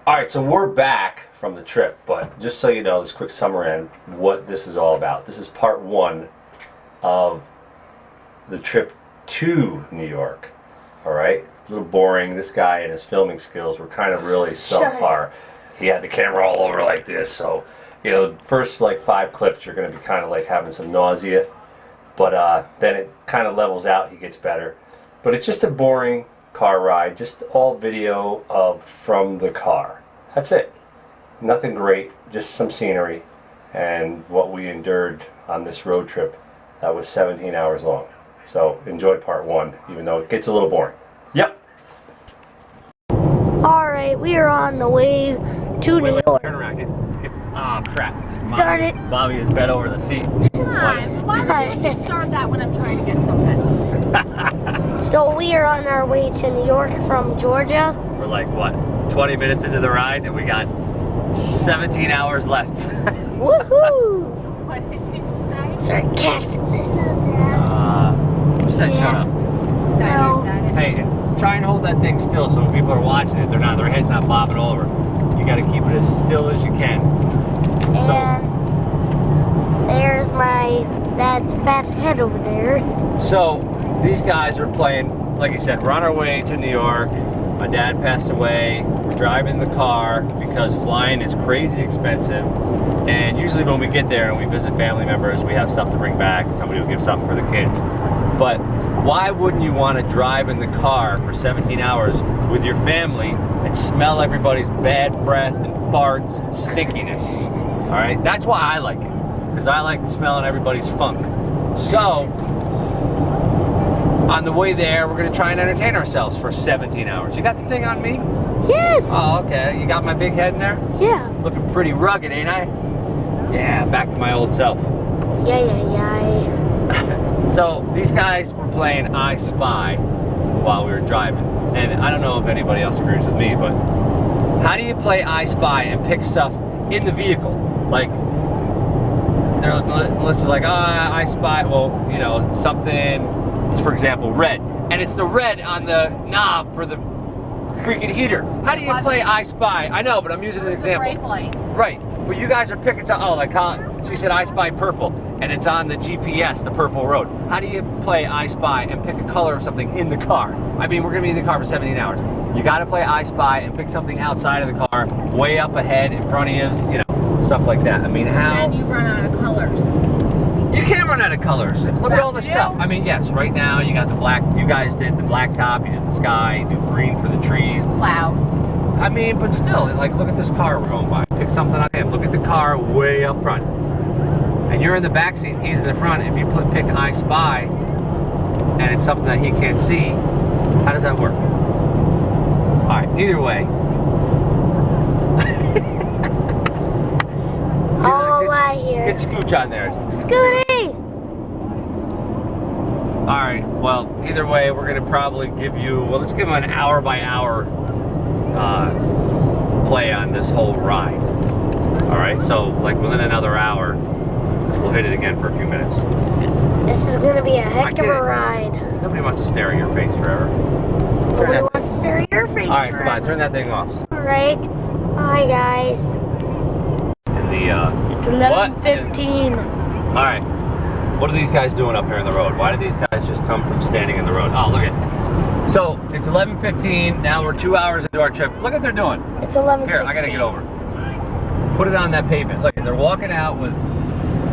Alright, so we're back from the trip, but just so you know, this quick summary on what this is all about. This is part one of the trip to New York. Alright? A little boring. This guy and his filming skills were kind of really subpar. He had the camera all over like this, so, you know, the first like 5 clips you're going to be kind of like having some nausea, but then it kind of levels out, he gets better. But it's just a boring car ride, just all video of from the car. That's it. Nothing great, just some scenery and what we endured on this road trip that was 17 hours long. So enjoy part one, even though it gets a little boring. Yep. Alright, we are on the way to New York. Turn around. Oh crap. Darn it. Bobby is bent over the seat. Come on, why would you start that when I'm trying to get something? So we are on our way to New York from Georgia. We're like, what, 20 minutes into the ride and we got 17 hours left. Woohoo! What did you say? Sarcasticness. Who said shut up? Skylar said it. Hey, try and hold that thing still so when people are watching it, their head's not bobbing over. You gotta keep it as still as you can. And there's my dad's fat head over there. So these guys are playing, like I said, we're on our way to New York. My dad passed away. We're driving the car because flying is crazy expensive. And usually when we get there and we visit family members, we have stuff to bring back. Somebody will give something for the kids. But why wouldn't you want to drive in the car for 17 hours with your family and smell everybody's bad breath and farts and stinkiness? All right, that's why I like it, because I like smelling everybody's funk. So on the way there, we're gonna try and entertain ourselves for 17 hours. You got the thing on me? Yes. Oh, okay. You got my big head in there? Yeah. Looking pretty rugged, ain't I? Yeah, back to my old self. Yeah. So these guys were playing I Spy while we were driving. And I don't know if anybody else agrees with me, but how do you play I Spy and pick stuff in the vehicle? Like, Melissa's like, I spy, well, you know, something, for example, red. And it's the red on the knob for the freaking heater. How do you play I Spy? I know, but I'm using an example. Brake light. Right, but you guys are picking something, oh, like she said I Spy purple, and it's on the GPS, the purple road. How do you play I Spy and pick a color of something in the car? I mean, we're gonna be in the car for 17 hours. You gotta play I Spy and pick something outside of the car, way up ahead, in front of you, you know, stuff like that. I mean, how? And then you run out of colors. You can't run out of colors. Look at all the stuff. I mean, yes, right now you got the black, you guys did the black top, you did the sky, you do green for the trees. Clouds. I mean, but still, like, look at this car we're going by. Pick something on him. Look at the car way up front. And you're in the back seat, he's in the front. If you pick I Spy, and it's something that he can't see, how does that work? All right, either way. All I hear. Get Scooch on there. Scooty! All right, well, either way, we're gonna probably give you, well, let's give him an hour by hour play on this whole ride. All right, so like within another hour, we'll hit it again for a few minutes. This is gonna be a heck of a ride. Nobody wants to stare at your face forever. Nobody wants to stare at your face. All right, forever. come on, turn that thing off. All right. Hi guys. In the It's 11:15. All right, what are these guys doing up here in the road? Why did these guys just come from standing in the road? Oh, look at. So it's 11:15. Now we're 2 hours into our trip. Look what they're doing. It's 11:16. Here, I gotta get over. Put it on that pavement. Look, they're walking out with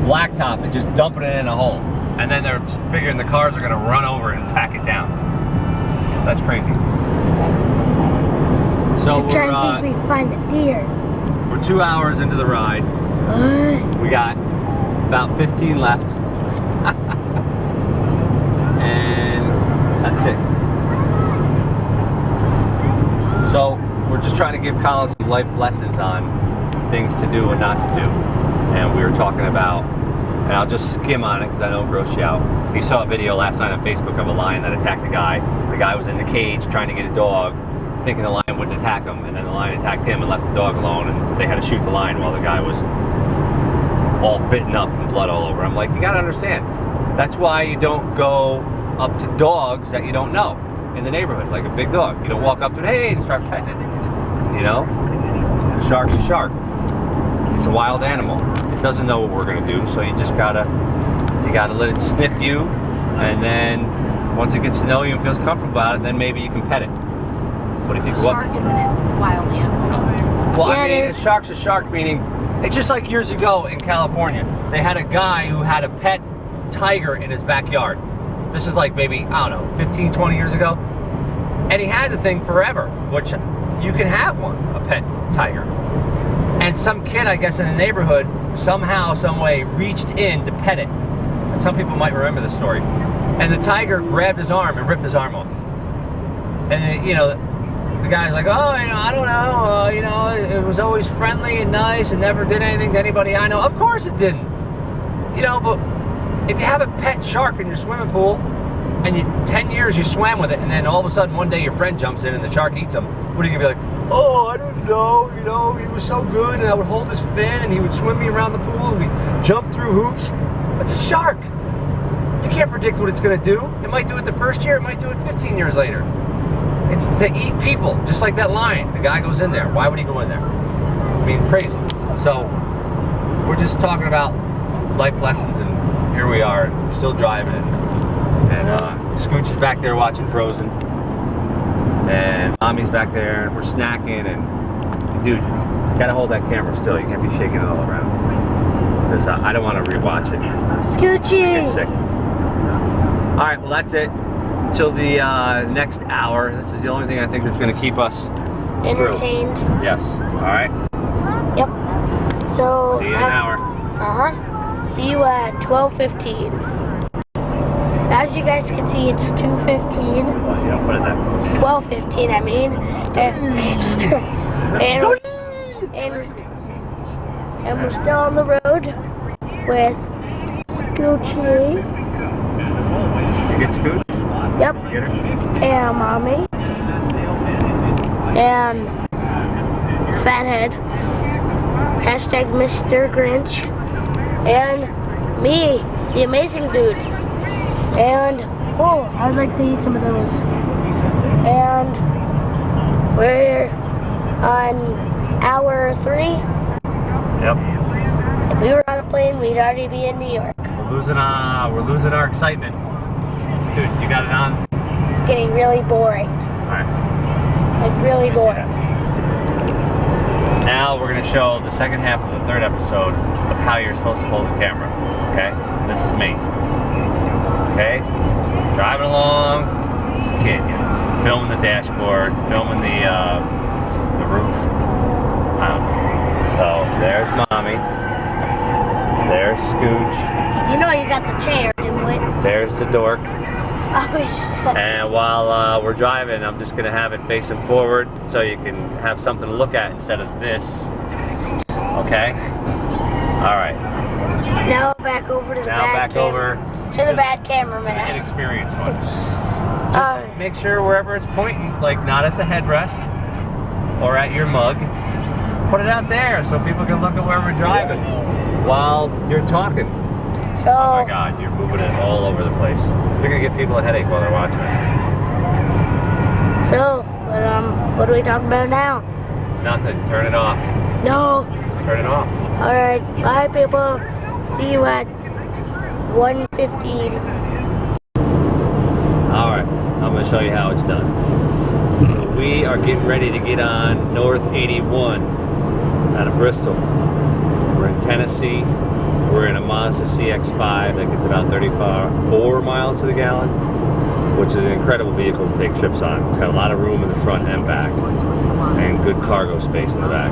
blacktop and just dumping it in a hole. And then they're figuring the cars are gonna run over it and pack it down. That's crazy. So we're trying to see if we find a deer. We're 2 hours into the ride. We got about 15 left. And that's it. So we're just trying to give Colin some life lessons on things to do and not to do. And we were talking about, and I'll just skim on it because I know it'll gross you out. He saw a video last night on Facebook of a lion that attacked a guy. The guy was in the cage trying to get a dog, thinking the lion wouldn't attack him, and then the lion attacked him and left the dog alone, and they had to shoot the lion while the guy was all bitten up and blood all over. I'm like, you gotta understand, that's why you don't go up to dogs that you don't know in the neighborhood, like a big dog. You don't walk up to it, hey, and start petting it, you know? A shark's a shark. It's a wild animal. It doesn't know what we're gonna do, so you gotta let it sniff you, and then once it gets to know you and feels comfortable about it, then maybe you can pet it. But if you go up, Shark isn't a wild animal. well, Yeah, I it mean, a is. shark's a shark, meaning it's just like years ago in California. They had a guy who had a pet tiger in his backyard. This is like maybe, I don't know, 15, 20 years ago. And he had the thing forever, which you can have one, a pet tiger. And some kid, I guess, in the neighborhood, somehow, some way, reached in to pet it. And some people might remember the story. And the tiger grabbed his arm and ripped his arm off. And then, the guy's like, oh, I don't know, it was always friendly and nice and never did anything to anybody I know. Of course it didn't. But if you have a pet shark in your swimming pool and 10 years you swam with it, and then all of a sudden one day your friend jumps in and the shark eats him, what are you gonna be like? Oh, I don't know, he was so good, and I would hold his fin and he would swim me around the pool and we'd jump through hoops. It's a shark. You can't predict what it's gonna do. It might do it the first year, it might do it 15 years later. It's to eat people, just like that lion. The guy goes in there. Why would he go in there? I mean, crazy. So, we're just talking about life lessons, and here we are, still driving, and Scooch is back there watching Frozen, and Mommy's back there, and we're snacking, and dude, you gotta hold that camera still. You can't be shaking it all around, because I don't want to rewatch it. Scoochie. Get sick. All right, well that's it. Till the next hour. This is the only thing I think that's going to keep us Entertained. through. Yes. All right. Yep. So. See you in an hour. See you at 12:15. As you guys can see, it's 2:15. Well, you don't put it that close. 12:15, I mean. And we're still on the road with Scoochie. You get Scooch? Yep. Get her? And Mommy. And Fathead. Hashtag Mr. Grinch. And me, the amazing dude. And, I'd like to eat some of those. And we're on hour 3. Yep. If we were on a plane, we'd already be in New York. We're losing our excitement. Dude, you got it on? It's getting really boring. All right. Like, really Let me see boring. that. Now we're going to show the second half of the third episode of how you're supposed to hold the camera. Okay? This is me. Okay? Driving along. This kid, filming the dashboard, filming the roof. So there's Mommy. There's Scooch. You know you got the chair, didn't we? There's the dork. Oh, shit. And while we're driving, I'm just gonna have it facing forward so you can have something to look at instead of this. Okay? All right. Now back over to the Now bad back over to the bad cameraman. inexperienced folks. Just make sure wherever it's pointing, like not at the headrest or at your mug, put it out there so people can look at where we're driving while you're talking. So, Oh my God, you're moving it all over the place. You're gonna give people a headache while they're watching it. what are we talking about now? Nothing. Turn it off. No. Turn it off. Alright, bye people. See you at 1:15. All right, I'm gonna show you how it's done. So we are getting ready to get on North 81 out of Bristol. We're in Tennessee. We're in a Mazda CX-5 that gets about 34 miles to the gallon, which is an incredible vehicle to take trips on. It's got a lot of room in the front and back, and good cargo space in the back.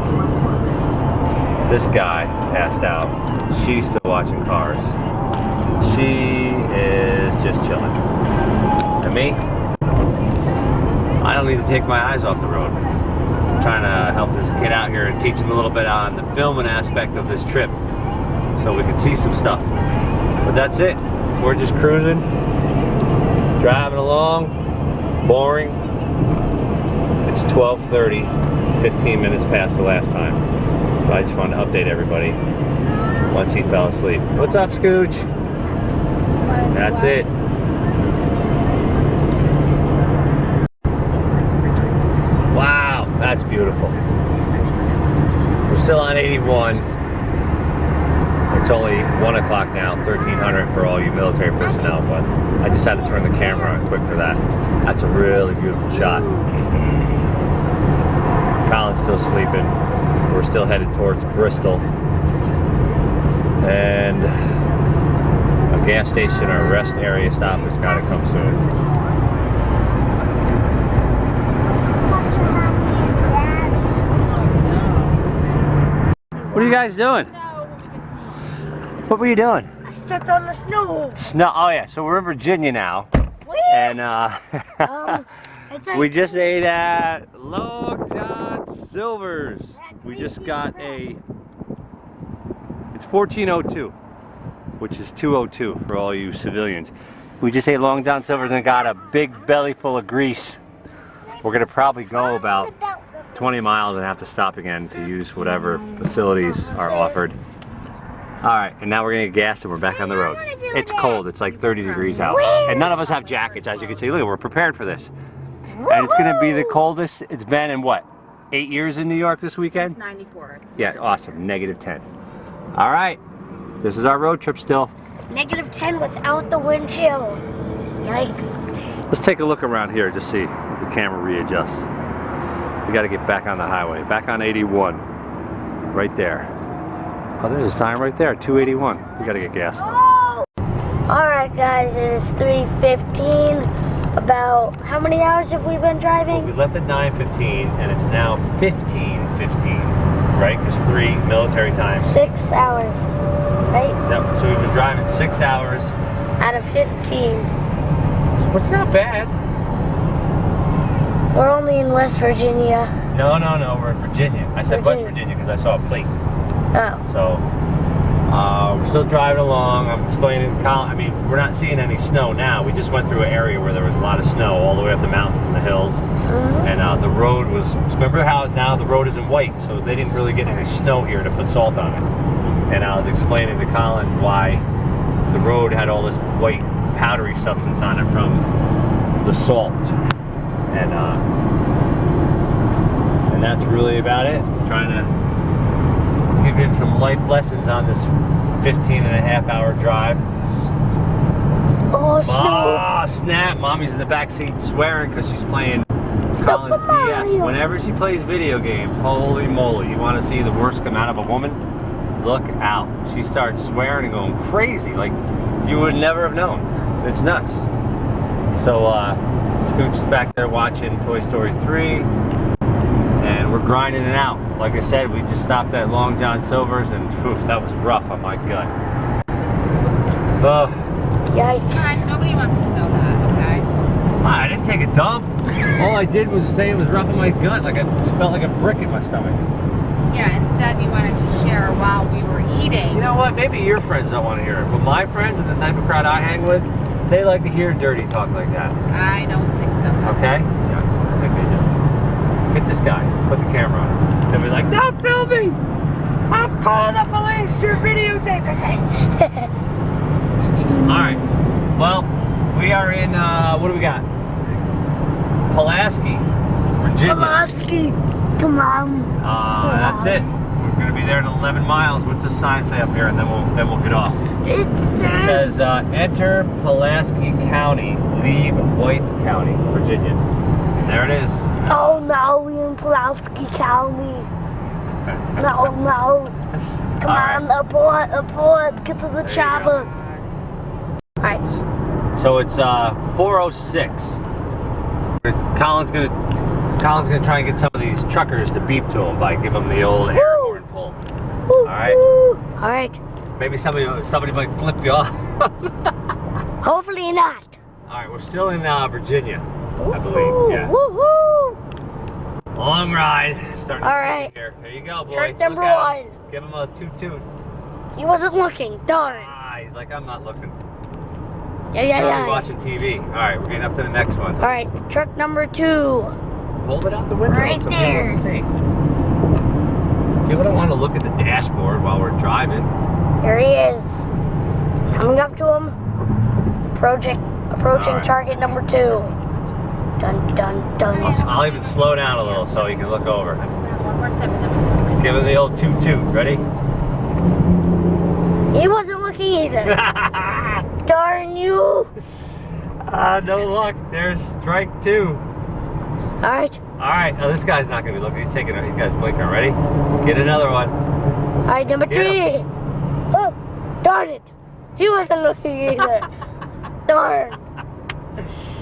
This guy passed out. She's still watching cars. She is just chilling. And me, I don't need to take my eyes off the road. I'm trying to help this kid out here and teach him a little bit on the filming aspect of this trip, so we can see some stuff. But that's it. We're just cruising, driving along, boring. It's 12:30, 15 minutes past the last time. But I just wanted to update everybody once he fell asleep. What's up, Scooch? That's it. Wow, that's beautiful. We're still on 81. It's only 1 o'clock now, 1300 for all you military personnel, but I just had to turn the camera on quick for that. That's a really beautiful shot. Colin's still sleeping. We're still headed towards Bristol. And a gas station or rest area stop has got to come soon. What are you guys doing? What were you doing? I stepped on the snow. Snow. Oh yeah. So we're in Virginia now, and we just ate at Long John Silver's. We just got a. It's 1402, which is 202 for all you civilians. We just ate Long John Silver's and got a big belly full of grease. We're gonna probably go about 20 miles and have to stop again to use whatever facilities are offered. All right, and now we're gonna get gas and we're back on the road. It's cold, it's like 30 degrees out. And none of us have jackets, as you can see. Look, we're prepared for this. And it's gonna be the coldest it's been in what, 8 years in New York this weekend? It's 94. Yeah, awesome, -10. All right, this is our road trip still. -10 without the wind chill. Yikes. Let's take a look around here to see if the camera readjusts. We gotta get back on the highway, back on 81, right there. Oh, there's a sign right there, 281. We gotta get gas. Alright guys, it is 3:15. About how many hours have we been driving? We left at 9:15 and it's now 15:15, right? Because 3 military times. 6 hours, right? Yep, so we've been driving 6 hours. Out of 15. Which is not bad. We're only in West Virginia. No, we're in Virginia. I said West Virginia because I saw a plate. Oh. So, we're still driving along. I'm explaining, I mean, we're not seeing any snow now. We just went through an area where there was a lot of snow all the way up the mountains and the hills. And the road was, remember how now the road isn't white, so they didn't really get any snow here to put salt on it. And I was explaining to Colin why the road had all this white powdery substance on it from the salt. And that's really about it. Trying to give him some life lessons on this 15-and-a-half-hour drive. Oh, snow. Ah, snap. Mommy's in the back seat swearing because she's playing Colin's DS. Whenever she plays video games, holy moly, you want to see the worst come out of a woman? Look out. She starts swearing and going crazy like you would never have known. It's nuts. So, Scoot's back there watching Toy Story 3, and we're grinding it out. Like I said, we just stopped at Long John Silver's, and whew, that was rough on my gut. Yikes. Guys, nobody wants to know that, okay? I didn't take a dump. All I did was say it was rough on my gut, like I felt like a brick in my stomach. Yeah, instead you wanted to share while we were eating. You know what? Maybe your friends don't want to hear it, but my friends and the type of crowd I hang with, they like to hear dirty talk like that. I don't think so. Okay? Yeah, I think they do. Hit this guy. Put the camera on him. They'll be like, don't film me! I'm calling the police! You're videotaping me! Alright. Well, we are in, what do we got? Pulaski, Virginia. Pulaski. Come on. That's it. We're going to be there in 11 miles. What's the sign say up here? And then we'll get off. It says, enter Pulaski County, leave Wythe County, Virginia. There it is. Oh no, we're in Pulaski County. No. Come on, aboard, get to the chopper. Alright. So it's 4:06. Colin's gonna try and get some of these truckers to beep to him by giving them the old air horn pull. Alright? Alright. Maybe somebody might flip you off. Hopefully not. Alright, we're still in Virginia, I believe. Yeah. Woohoo! Long ride. Starting All right. here. There you go, boy. Truck number Look at him. 1. Give him a toot-toot. He wasn't looking. Darn. He's like, I'm not looking. Yeah. Watching TV. All right, we're getting up to the next one. All right, truck number 2. Hold it out the window Right so there. people can see. People don't want to look at the dashboard while we're driving. Here he is. Coming up to him. Approaching right. target number 2. Dun dun dun. I'll even slow down a little so you can look over. One more 7. Give it the old toot toot. Ready? He wasn't looking either. Darn you. No luck. There's strike 2. Alright. Alright, oh, this guy's not going to be looking. He's taking it. You guys blinking. Ready? Get another one. Alright, number 3. Oh, darn it. He wasn't looking either. Darn.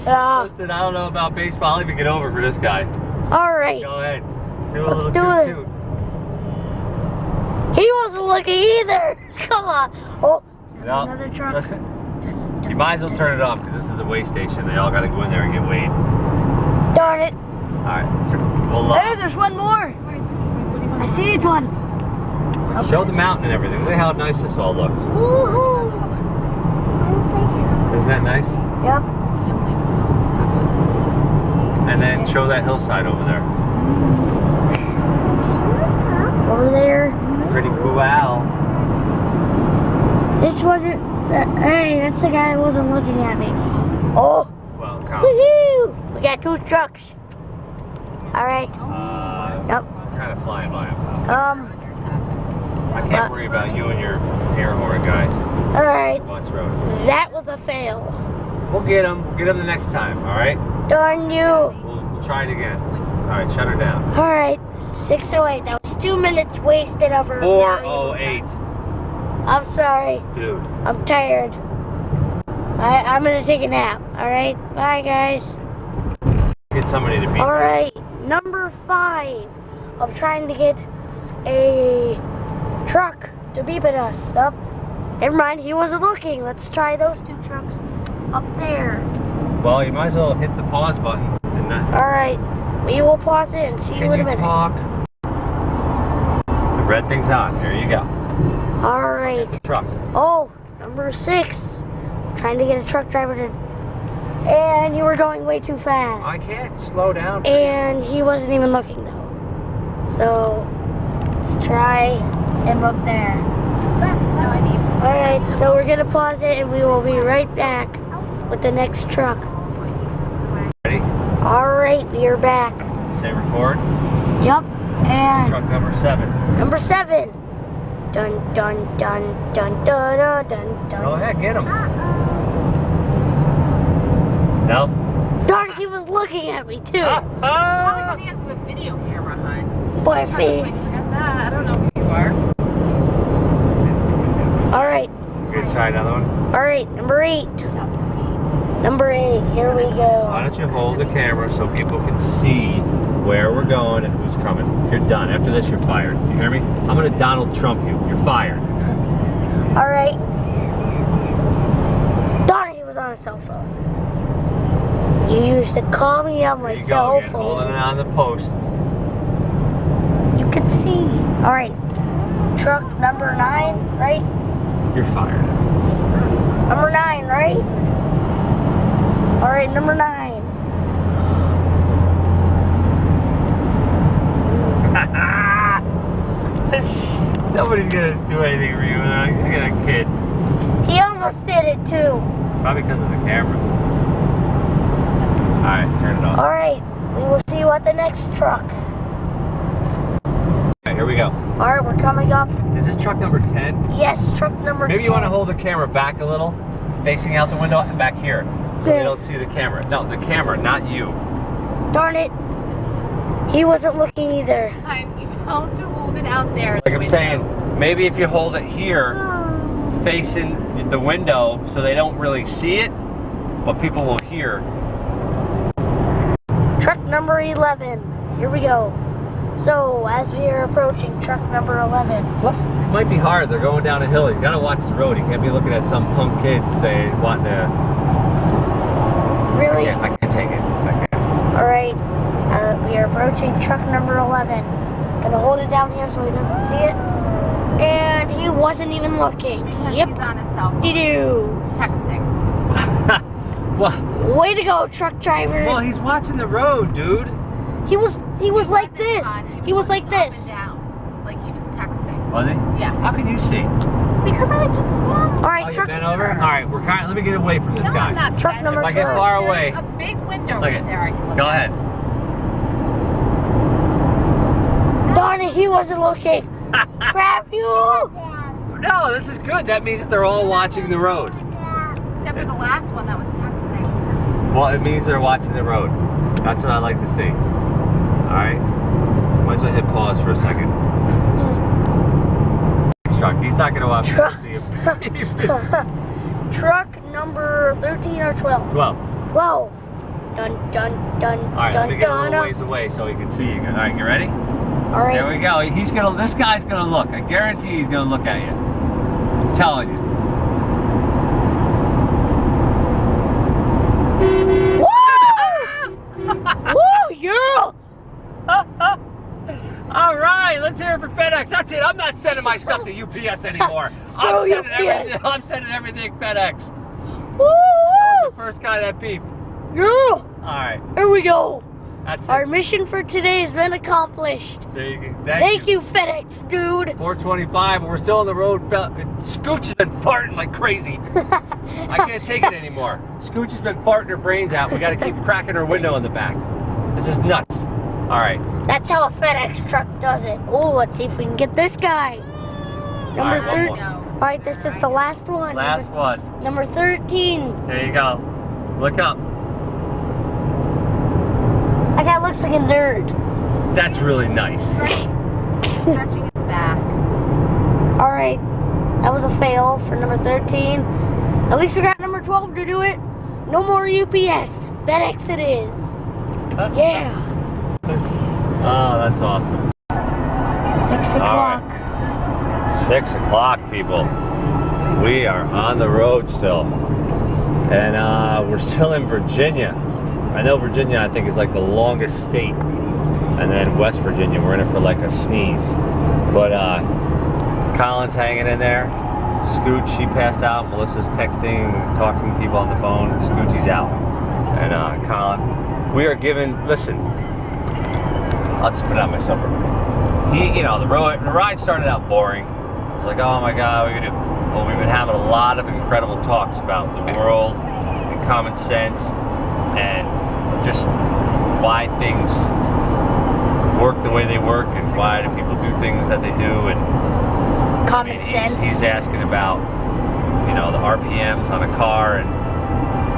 Listen, I don't know about baseball. I'll even get over for this guy. Alright. Go ahead. Do a Let's little do toot it. toot. He wasn't looking either. Come on. Oh, No, another truck. listen. You might as well turn it off because this is a weigh station. They all got to go in there and get weighed. Darn it. Alright. Well, Hey, there's one more. I see it one. show the mountain and everything. Look how nice this all looks. Woohoo. Isn't that nice? Yep. And then show that hillside over there. Over there. Pretty cool owl. This wasn't. Hey, that's the guy who wasn't looking at me. Oh. Well, count. Woohoo. We got 2 trucks. Alright. Yep. Kind of flying by him. I Uh, can't worry about you and your air horn guys. Alright. Watts Road. That was a fail. We'll get him. We'll get him the next time. All right. Darn you. We'll try it again. All right. Shut her down. Alright. 6:08. That was 2 minutes wasted of her. 4:08. I'm sorry. Dude. I'm tired. I'm gonna take a nap. Alright. Bye, guys. Get somebody to beat. Alright. Number 5 of trying to get a truck to beep at us. Up. Never mind. He wasn't looking. Let's try those 2 trucks up there. Well, you might as well hit the pause button. And not, Alright. We will pause it and see you can in a you minute. talk? The red thing's on. There you go. Alright. Truck. Oh, number 6. Trying to get a truck driver to. And you were going way too fast. I can't slow down. And he wasn't even looking though. So let's try him up there. Alright, so we're gonna pause it and we will be right back with the next truck. Ready? Alright, we are back. Say record. Yep. And Truck number 7. number 7. Dun dun dun dun dun dun dun dun. Go ahead, get him. No? Darn, he was looking at me too. Probably because he has the video camera on. Boy face. I don't know who you are. Alright. You're gonna try another one? Alright, number 8. Number 8, here we go. Why don't you hold the camera so people can see where we're going and who's coming? You're done. After this, you're fired. You hear me? I'm gonna Donald Trump you. You're fired. Alright. Darn, he was on a cell phone. You used to call me on my There you cell go again, holding phone. it on the post. You could see. Alright. Truck number 9, right? You're fired after this. Number 9, right? Alright, number 9. Nobody's gonna do anything for you. I got a kid. He almost did it too. Probably because of the camera. Alright, turn it off. Alright, we will see you at the next truck. Okay, here we go. Alright, we're coming up. Is this truck number 10? Yes, truck number 10. Maybe you want to hold the camera back a little, facing out the window and back here, so they Okay. don't see the camera. No, the camera, not you. Darn it. He wasn't looking either. You told to hold it out there. Like I'm saying, maybe if you hold it here, facing the window, so they don't really see it, but people will hear. Truck number 11. Here we go. So, as we are approaching truck number 11. Plus, it might be hard. They're going down a hill. He's got to watch the road. He can't be looking at some punk kid saying, wanting to... Really? I can't take it. I can't. Alright. We are approaching truck number 11. Gonna hold it down here so he doesn't see it. And he wasn't even looking. Because Yep. he's on his cell phone. You Texting. Well, Way to go, truck driver. well, he's watching the road, dude. He was like this. He was like Up this. and down, like he was texting. Was he? Yes. How can you see? Because I just saw him. All Oh, right, you truck. bent over? All right, we're kind. Let me get away from this No, guy. I'm not Truck bent. number If I get 12. far There's away, a big window look right it. there. I can look Go at. ahead. Darn it, he was wasn't looking. Crap you! No, this is good. That means that they're all watching the road. Except for the last one that was texting. Well, it means they're watching the road. That's what I like to see. All right. Might as well hit pause for a second. Truck. He's not gonna watch. See him. Truck number 13 or 12? 12. 12. Dun dun dun. All right, dun, let me get a dun, little ways away so he can see you. All right, you ready? All right. There we go. This guy's gonna look. I guarantee he's gonna look at you. I'm telling you. Woo! Yeah! All right, let's hear it for FedEx. That's it. I'm not sending my stuff to UPS anymore. Screw I'm sending everything FedEx. Woo! That was the first guy that beeped. Yeah! All right, Here we go. that's Our it. mission for today has been accomplished. There you go. Thank you, FedEx, dude. 425. We're still on the road. Scooch has been farting like crazy. I can't take it anymore. Scooch has been farting her brains out. We got to keep cracking her window in the back. It's just nuts. All right. That's how a FedEx truck does it. Oh, let's see if we can get this guy. Number All right, 13. one more. All right, this is the last one. Last one. Number 13. There you go. Look up. That guy looks like a nerd. That's really nice. Stretching its back. All right, that was a fail for number 13. At least we got number 12 to do it. No more UPS. FedEx it is. Yeah. Oh, that's awesome. 6 o'clock. 6 o'clock, people. We are on the road still. And we're still in Virginia. I know Virginia, I think, is like the longest state. And then West Virginia, we're in it for like a sneeze. But Colin's hanging in there. Scooch, she passed out. Melissa's texting, talking to people on the phone. And Scoochie's out. And Colin, we are given, listen, I'll just put it on myself. The ride started out boring. I was like, oh my God, what are we gonna do? Well, we've been having a lot of incredible talks about the world and common sense and just why things work the way they work and why do people do things that they do. And Common sense. He's asking about, the RPMs on a car and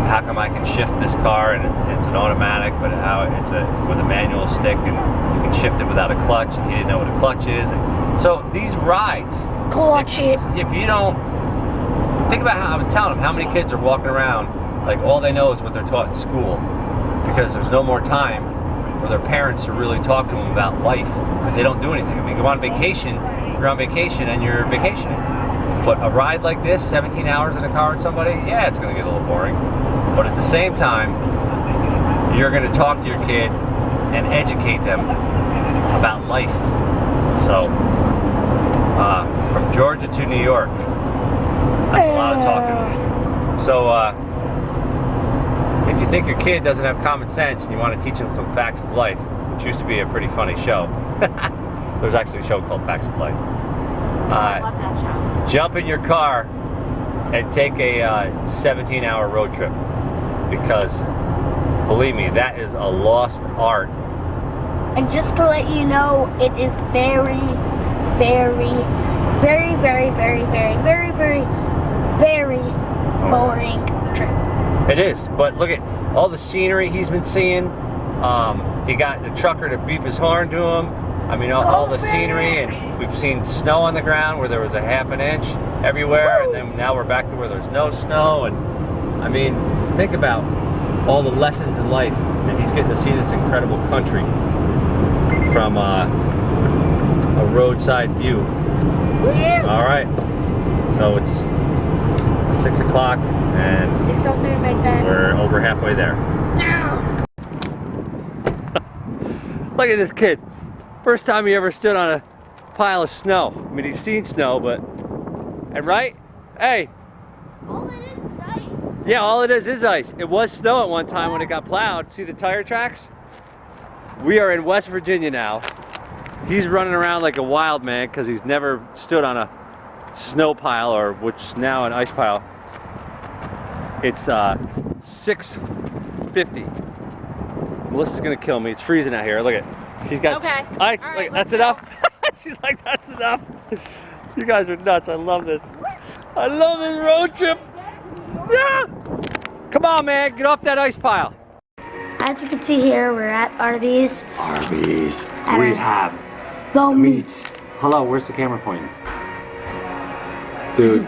how come I can shift this car and it's an automatic, but how it's with a manual stick and you can shift it without a clutch, and he didn't know what a clutch is. And so these rides, Clutch it. if you don't think about how I'm telling them how many kids are walking around like all they know is what they're taught in school, because there's no more time for their parents to really talk to them about life because they don't do anything. I mean, go on vacation, you're on vacation and you're vacationing. But a ride like this, 17 hours in a car with somebody, yeah, it's going to get a little boring. But at the same time, you're going to talk to your kid and educate them about life. So, from Georgia to New York, that's a lot of talking. So, if you think your kid doesn't have common sense and you want to teach them some facts of life, which used to be a pretty funny show. There's actually a show called Facts of Life. I love that show. Jump in your car and take a 17-hour road trip, because believe me, that is a lost art. And just to let you know, it is very, very, very, very, very, very, very, very, very boring trip. It is, but look at all the scenery he's been seeing. He got the trucker to beep his horn to him. I mean, all the scenery, and we've seen snow on the ground where there was a half an inch everywhere, and then now we're back to where there's no snow. And I mean, think about all the lessons in life, and he's getting to see this incredible country from a roadside view. All right, so it's 6 o'clock, and 6:03 back then. we're over halfway there. Look at this kid. First time he ever stood on a pile of snow. I mean, he's seen snow, but... And right? Hey. All it is ice. Yeah, all it is ice. It was snow at one time when it got plowed. See the tire tracks? We are in West Virginia now. He's running around like a wild man because he's never stood on a snow pile, or which is now an ice pile. It's 6:50. Melissa's gonna kill me. It's freezing out here. Look at, she's got Okay. ice. All right, Look, that's let's go. enough. She's like, that's enough. You guys are nuts. I love this. I love this road trip. Yeah. Come on, man. Get off that ice pile. As you can see here, we're at Arby's. Arby's. And We have the meats. Hello, where's the camera pointing? Dude,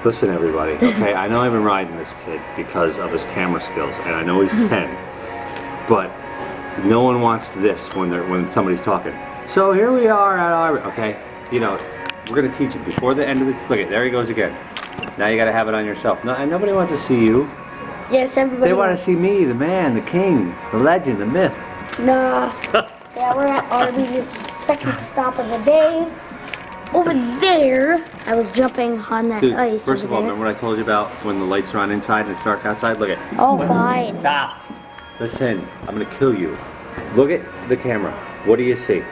listen everybody, okay? I know I've been riding this kid because of his camera skills, and I know he's 10, but no one wants this when somebody's talking. So here we are at Arby's, okay? You know, we're gonna teach him before the end of the, look at, there he goes again. Now you gotta have it on yourself. No, and nobody wants to see you. Yes, everybody. They want to see me, the man, the king, the legend, the myth. No. Yeah, we're at Arby's, second stop of the day. Over there, I was jumping on that Dude, ice. first of all, there. remember what I told you about when the lights are on inside and it's dark outside? Look at. Oh, fine. Stop. Listen, I'm gonna kill you. Look at the camera. What do you see?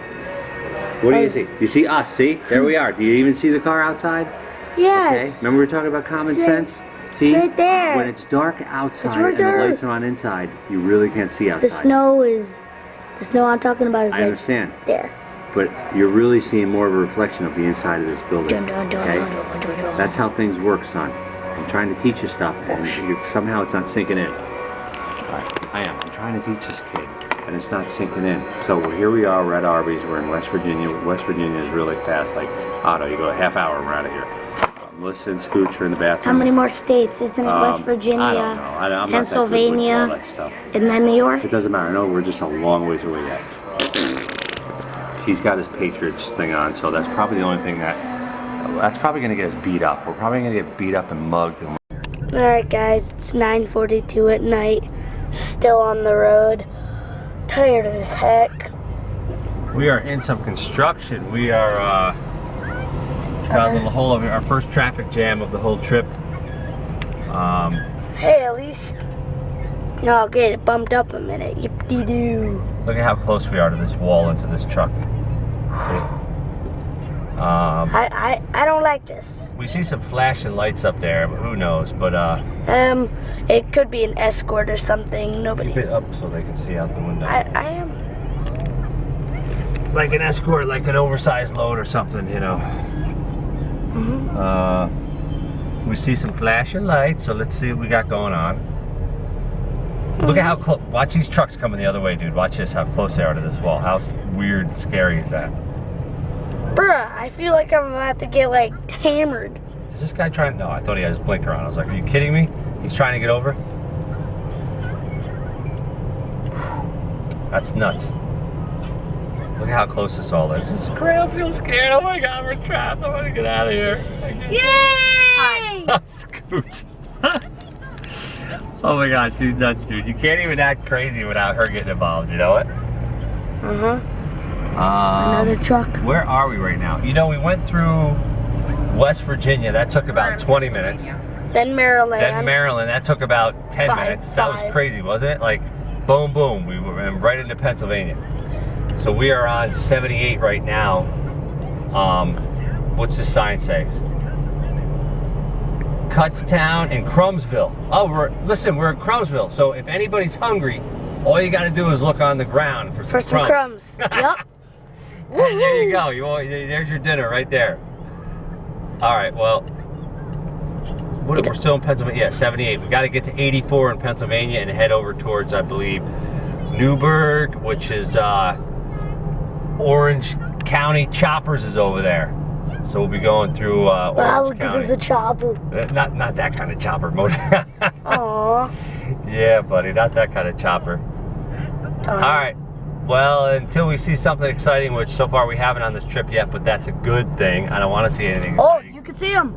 What do you see? You see us, see? There we are. Do you even see the car outside? Yeah. Okay. Remember we were talking about common it's sense? See? right there. When it's dark outside right and the there. lights are on inside, you really can't see outside. The snow I'm talking about is I right understand. there. But you're really seeing more of a reflection of the inside of this building. Dun, dun, dun, Okay? dun, dun, dun, dun. That's how things work, son. I'm trying to teach you stuff, and somehow it's not sinking in. I am. I'm trying to teach this kid, and it's not sinking in. So here we are. We're at Arby's. We're in West Virginia. West Virginia is really fast. Like auto, you go a half hour, we're out of here. Melissa and Scooch are in the bathroom. How many more states? Isn't it West Virginia, I don't know. I'm not that good with Pennsylvania, all that stuff. and then New York? It doesn't matter. No, we're just a long ways away yet. He's got his Patriots thing on, so that's probably the only thing that's probably going to get us beat up. We're probably going to get beat up and mugged. Alright guys, it's 9:42 at night. Still on the road. Tired as heck. We are in some construction. We are got a little hole over here. Our first traffic jam of the whole trip. Hey, at least... Oh, okay, it bumped up a minute. Yip-de-doo. Look at how close we are to this wall and to this truck. See? I don't like this. We see some flashing lights up there, but who knows? But it could be an escort or something. Nobody... keep it up so they can see out the window. I am... Like an escort, like an oversized load or something, you know. We see some flashing lights, so let's see what we got going on. Look at how close. Watch these trucks coming the other way, dude. Watch this, how close they are to this wall. How weird and scary is that? Bruh, I feel like I'm about to get, like, hammered. Is this guy trying? No, I thought he had his blinker on. I was like, are you kidding me? He's trying to get over? That's nuts. Look at how close this all is. This is great. I feel scared. Oh my God, we're trapped. I want to get out of here. Yay! Scooch. Oh my God, she's nuts, dude. You can't even act crazy without her getting involved, you know it? Another truck. Where are we right now? You know, we went through West Virginia. That took about 20 minutes. Then Maryland. Then Maryland. That took about 10 minutes. That was crazy, wasn't it? Like, boom, boom. We were right into Pennsylvania. So we are on 78 right now. What's the sign say? Kutztown and Crumsville. Oh, we're in Crumsville. So if anybody's hungry, all you got to do is look on the ground for some crumbs. Yup. And there you go. There's your dinner right there. All right. Well, we're still in Pennsylvania. Yeah, 78. We got to get to 84 in Pennsylvania and head over towards, I believe, Newburgh, which is Orange County. Choppers is over there. So we'll be going through Orange County. The chopper. Not that kind of chopper motor. Aww. Yeah, buddy, not that kind of chopper. All right. Well, until we see something exciting, which so far we haven't on this trip yet, but that's a good thing. I don't want to see anything exciting. Oh, you can see him.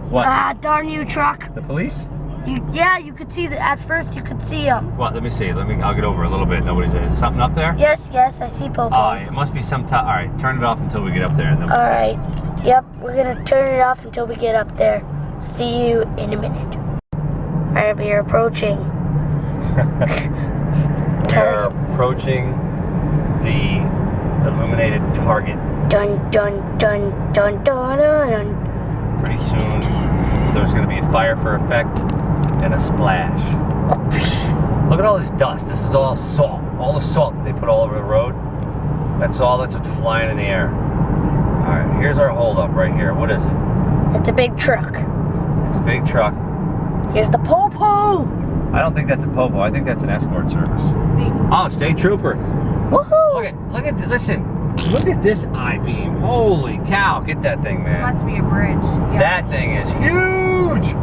What? Ah, darn you, truck. The police? Yeah, you could see at first you could see him. What? Let me see. I'll get over a little bit. Nobody's there. Is something up there? Yes, I see popos. Oh, it must be some top. All right, turn it off until we get up there. And then All right. Yep, we're gonna turn it off until we get up there. See you in a minute. All right, we are approaching. We are approaching the illuminated target. Dun dun dun dun dun dun. Pretty soon, there's going to be a fire for effect and a splash. Look at all this dust. This is all salt. All the salt that they put all over the road. That's what's flying in the air. here's our holdup right here. What is it? It's a big truck. It's a big truck. Here's the po-po. I don't think that's a popo. I think that's an escort service. Steve. Oh, state trooper. Woohoo! Look at this I-beam. Holy cow! Get that thing, man. Must be a bridge. Yeah. That thing is huge.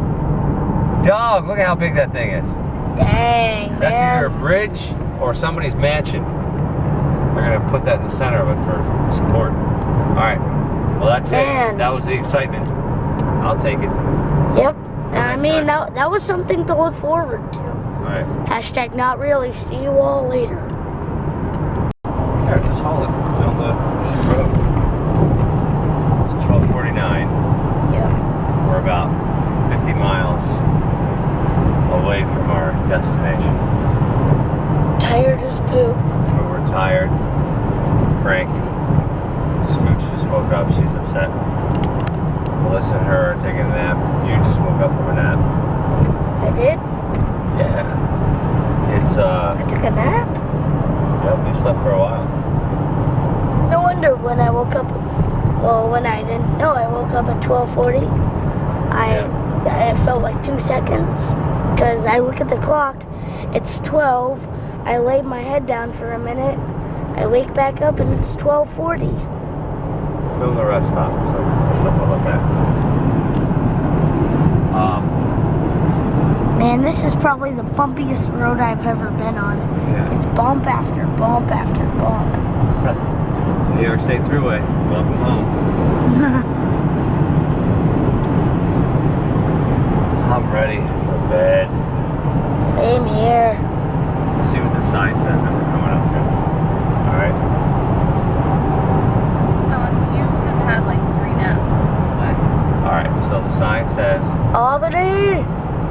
Dog, look at how big that thing is. Dang, That's man. either a bridge or somebody's mansion. They're gonna put that in the center of it for support. All right. Well, that's Man. it. That was the excitement. I'll take it. Yep. I next mean, time. that was something to look forward to. All right. Hashtag not really. See you all later. Yeah, just hold it on the road. It's 12:49. Yep. We're about 50 miles away from our destination. Tired as poop. But we're tired, cranky. Scooch just woke up. She's upset. Melissa and her are taking a nap. You just woke up from a nap. I did? Yeah. It's I took a nap? Yep, you slept for a while. No wonder when I woke up, well, when I didn't know, I woke up at 12:40. I felt like 2 seconds because I look at the clock, it's 12. I lay my head down for a minute. I wake back up and it's 12:40. Film the rest stop or something to look at. Man, this is probably the bumpiest road I've ever been on. Yeah. It's bump after bump after bump. New York State Thruway. Welcome home. I'm ready for bed. Same here. Let's see what the sign says that we're coming up to. Alright. You have had like 3 naps. Alright, so the sign says Albany!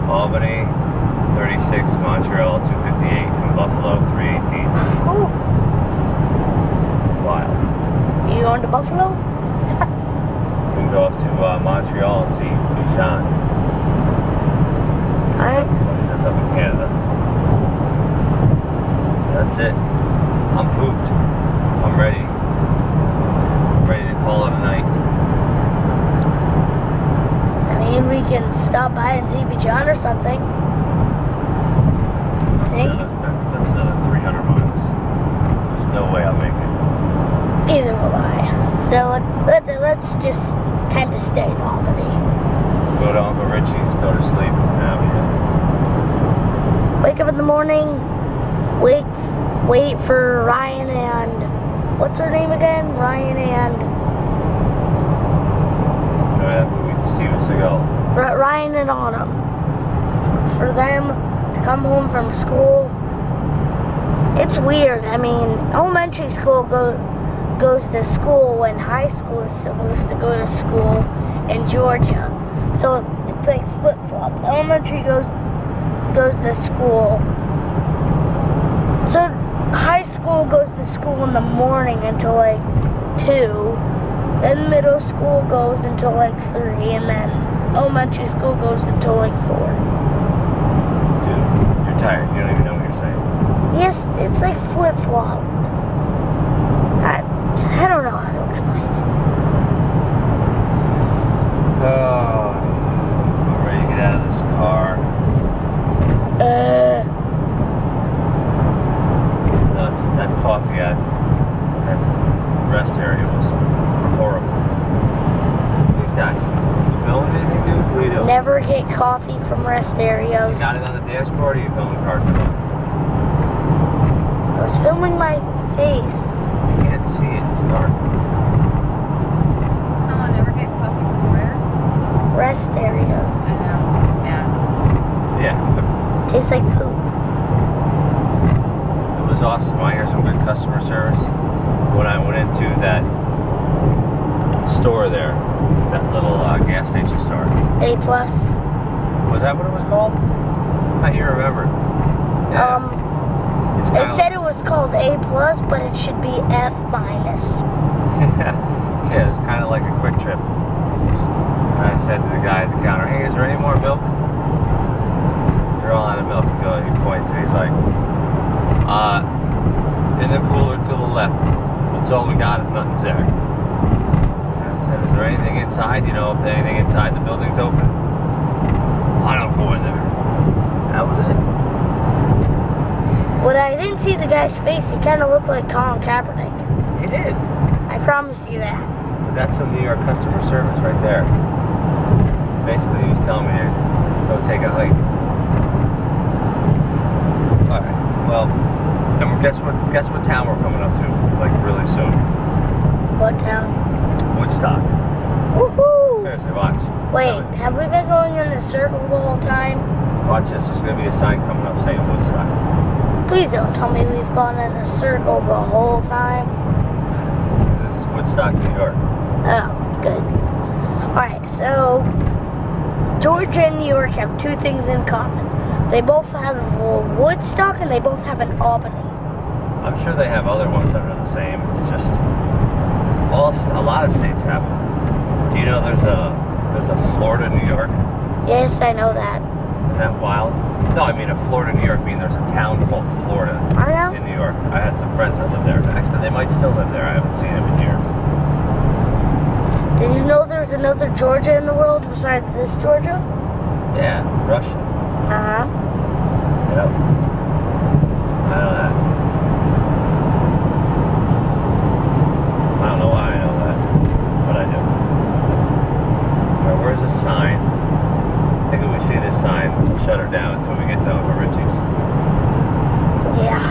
Albany 36, Montreal 258, and Buffalo 318. Oh, Wild. you going to Buffalo? We can go up to Montreal and see Bijan. Alright. That's up in Canada. So that's it. I'm pooped. I'm ready. I'm ready to call it a night. I mean, we can stop by and see Bijan or something. Think? That's another 300 miles. There's no way I'll make it. Either will I. So let's just kind of stay in Albany. Go to Uncle Richie's, go to sleep. Wake up in the morning, wait for Ryan and, what's her name again? Ryan and, That movie, Steven Seagal. Ryan and Autumn. For them to come home from school. It's weird. I mean, elementary school goes to school when high school is supposed to go to school in Georgia. So it's like flip-flop. Elementary goes to school. So high school goes to school in the morning until like 2. Then middle school goes until like 3, and then elementary school goes until like 4. Dude, you're tired. You don't even know what you're saying. Yes, it's like flip-flop. I don't know how to explain it. Oh, I'm ready to get out of this car. Nuts. That coffee at that rest area was horrible. These guys, you filming anything, dude? What are you doing? Never get coffee from rest areas. You got it on the dashboard, or you filming cars? I was filming my face. You can't see it. It's dark. I'll never get coffee from where? Rest areas. I know. Yeah. Yeah, Tastes like poop. it was awesome. I hear some good customer service. When I went into that store there, that little gas station store. A+. Was that what it was called? I can't remember. Yeah. It's It kinda said it was called A+, but it should be F-. yeah, it's kind of like a quick trip. And I said to the guy at the counter, "Hey, is there any more milk?" "You're all out of milk." He points and he's like, in the cooler to the left. That's all we got if nothing's there. And I said, "Is inside? You know if anything inside the building's open? I don't go in there. That was it. When I didn't see the guy's face, he kind of looked like Colin Kaepernick. He did. I promise you that. That's some New York customer service right there. Basically, he was telling me to go take a hike. Alright, well, then guess what town we're coming up to, like, really soon? What town? Woodstock. Woohoo! Seriously, watch. Wait, have we been going in a circle the whole time? Watch this, there's going to be a sign coming up saying Woodstock. Please don't tell me we've gone in a circle the whole time. This is Woodstock, New York. Oh, good. Alright, so Georgia and New York have two things in common. They both have Woodstock and they both have an Albany. I'm sure they have other ones that are the same. It's just a lot of states have them. Do you know there's a Florida, New York? Yes, I know that. Isn't that wild? No, I mean a Florida, New York. I mean there's a town called Florida I know. in New York. I had some friends that live there. Actually, they might still live there. I haven't seen them in years. Did you know there's another Georgia in the world besides this Georgia? Yeah, Russia. Uh-huh. Yep. I know that. I don't know why I know that, but I do. Alright, where's the sign? I think if we see this sign, we'll shut her down until we get to Uncle Richie's. Yeah.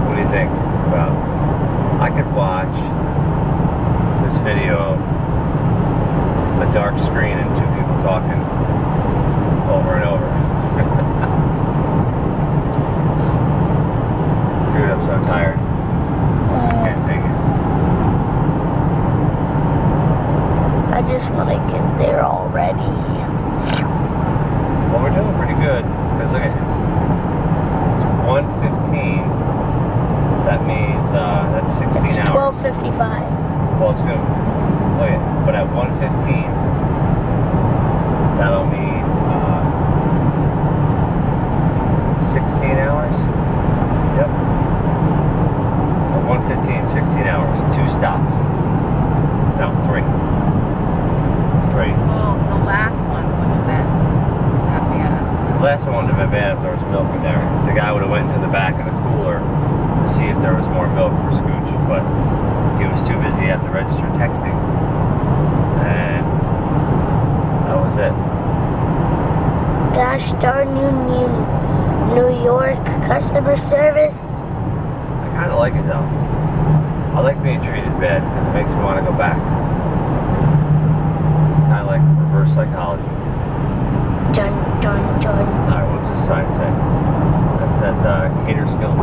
What do you think about? I could watch this video of a dark screen and two people talking over and over. Dude, I'm so tired. I can't take it. I just want to get there already. Well, we're doing pretty good because look at it's 1:15. That means that's 16 It's hours. 12:55. Well, it's good. Look at, but at 1:15, that'll mean 16 hours. Yep. At 1:15, 16 hours, 2 stops. No, 3. 3. Well, the last one wouldn't have been that bad. The last one wouldn't have been bad if there was milk in there. The guy would have went into the back of the cooler to see if there was more milk for Scooch, but he was too busy at the register texting. And that was it. Gosh darn you, New York customer service. I kind of like it though. I like being treated bad because it makes me want to go back. It's kind of like reverse psychology. Dun, dun, dun. Alright, what's this sign say? That says Caterskill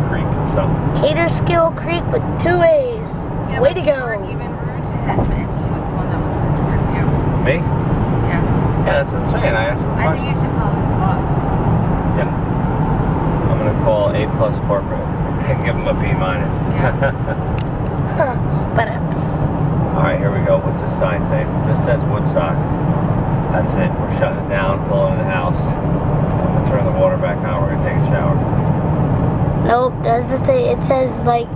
Creek or something. Caterskill Creek with 2 A's. Yeah, Way but to you go. weren't even rude to him, and he was the one that was rude towards you. Me? Yeah. Yeah, that's what I'm saying. I asked him a I think you question. should call his boss. Yeah. I'm gonna call A+ corporate and give him a B-. But it's... Alright, here we go. What's this sign say? This says Woodstock. That's it. We're shutting it down, pulling in the house. I'm gonna turn the water back on. We're gonna take a shower. Nope, does this say, it says like...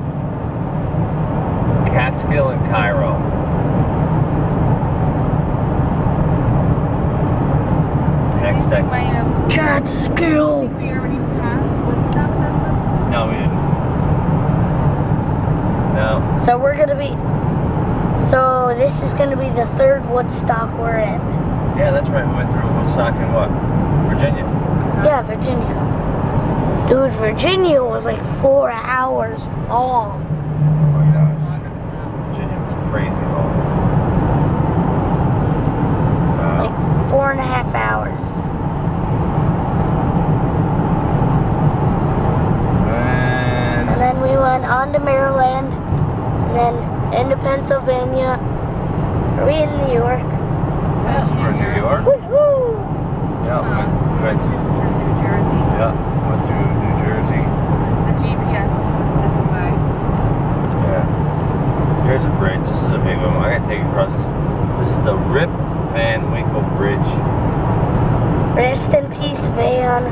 Catskill and Cairo. Next I think exit. we might have- Catskill! I think we already passed Woodstock then? No, we didn't. No. So we're gonna be... So this is gonna be the 3rd Woodstock we're in. Yeah, that's right. We went through Woodstock in what? Virginia. Yeah, Virginia. Dude, Virginia was like 4 hours long. Oh my gosh. Virginia was crazy long. Like 4.5 hours. And then we went on to Maryland, and then into Pennsylvania. Are we in New York? Yes, we're in New York. Woohoo! Yeah, we went to, New Jersey. yeah, went through New Jersey. Because the GPS took us a different way. Yeah. Here's a bridge. This is a big one. I gotta take you across this. This is the Rip Van Winkle Bridge. Rest in peace, Van.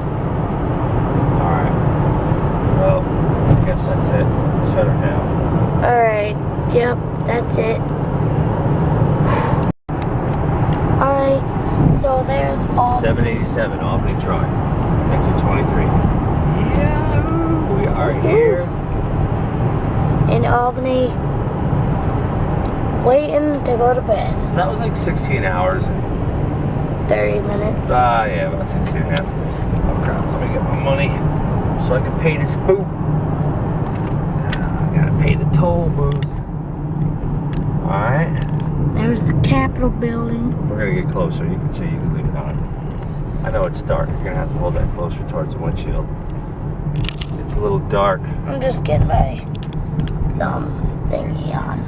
Alright. Well, I guess that's it. Shut her down. Alright, yep, that's it. So there's all 787 Albany Drive, exit 23. Yeah, we are here. in Albany, waiting to go to bed. So that was like 16 hours. 30 minutes. Yeah, about 16 and a half. Oh crap, let me get my money so I can pay this booth. I gotta pay the toll booth. Alright. There's the Capitol building. We're gonna get closer. You can see, you can leave it on. I know it's dark. You're gonna have to hold that closer towards the windshield. It's a little dark. I'm just getting my thingy on.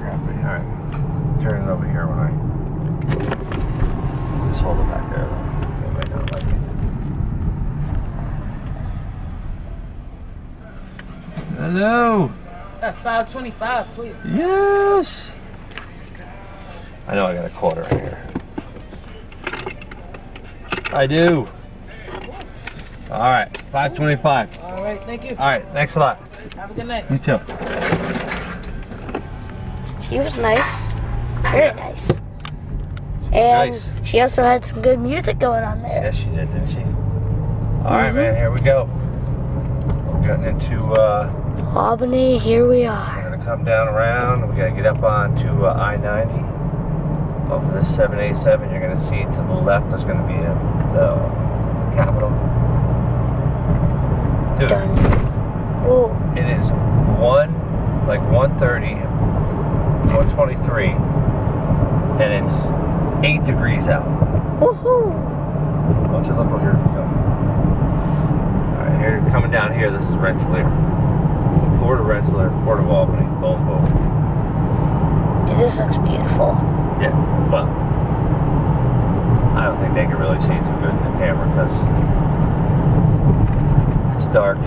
Alright. Turn it over here when I just hold it back there though. They might not like it. Hello! At 525, please. Yes! I know I got a quarter in here. I do. All right, 525. All right, thank you. All right, thanks a lot. Have a good night. You too. She was nice. Very nice. And Nice. she also had some good music going on there. Yes, she did, didn't she? All right, man, here we go. We're getting into, Albany, here we we're are. gonna come down around. We gotta get up onto I-90. Over this 787, you're gonna see to the left, there's gonna be the Capitol. Dude, Done. Whoa. it is 1:30, 1:23, and it's 8 degrees out. Woohoo! Why don't you look what you're filming? Alright, here, coming down here, this is Rensselaer. Port of Rensselaer, Port of Albany, boom, boom. Dude, this looks beautiful. Yeah, well, I don't think they can really see too good in the camera because it's dark.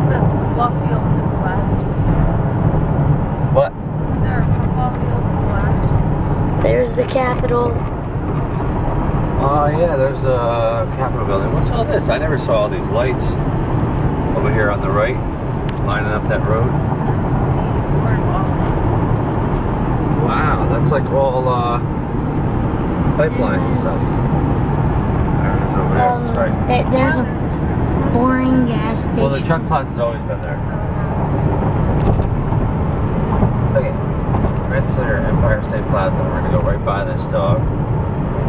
The football field to the left. What? There, football field to the left. There's the Capitol. Oh yeah, there's a Capitol building. What's all this? I never saw all these lights over here on the right, lining up that road. Wow, that's like all pipelines and stuff. There it is over there. That's right. There's a boring gas station. Well, the truck plaza's always been there. Okay, Rensselaer Empire State Plaza. We're gonna go right by this dog.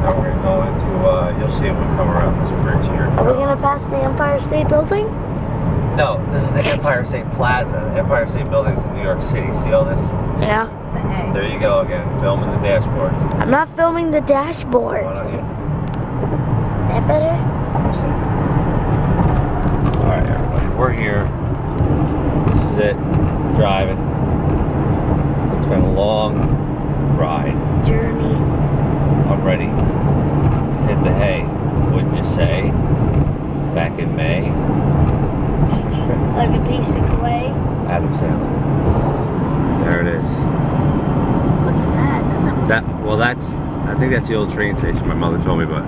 Now we're gonna go into. You'll see when we come around this bridge here. Are we gonna pass the Empire State Building? No, this is the Empire State Plaza. Empire State Building's in New York City. See all this? Yeah. The A. There you go again, filming the dashboard. I'm not filming the dashboard. Why don't you? Is that better? Alright, everybody, we're here. This is it. Driving. It's been a long ride. Journey. I'm ready to hit the hay, wouldn't you say? Back in May. Like a piece of clay. Adam Sandler. There it is. What's that? That's I think that's the old train station. My mother told me, but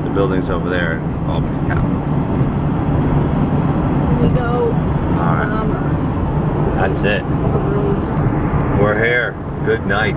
the building's over there in Albany Capitol. We go Alright. Commerce. That's it. We're here. Good night.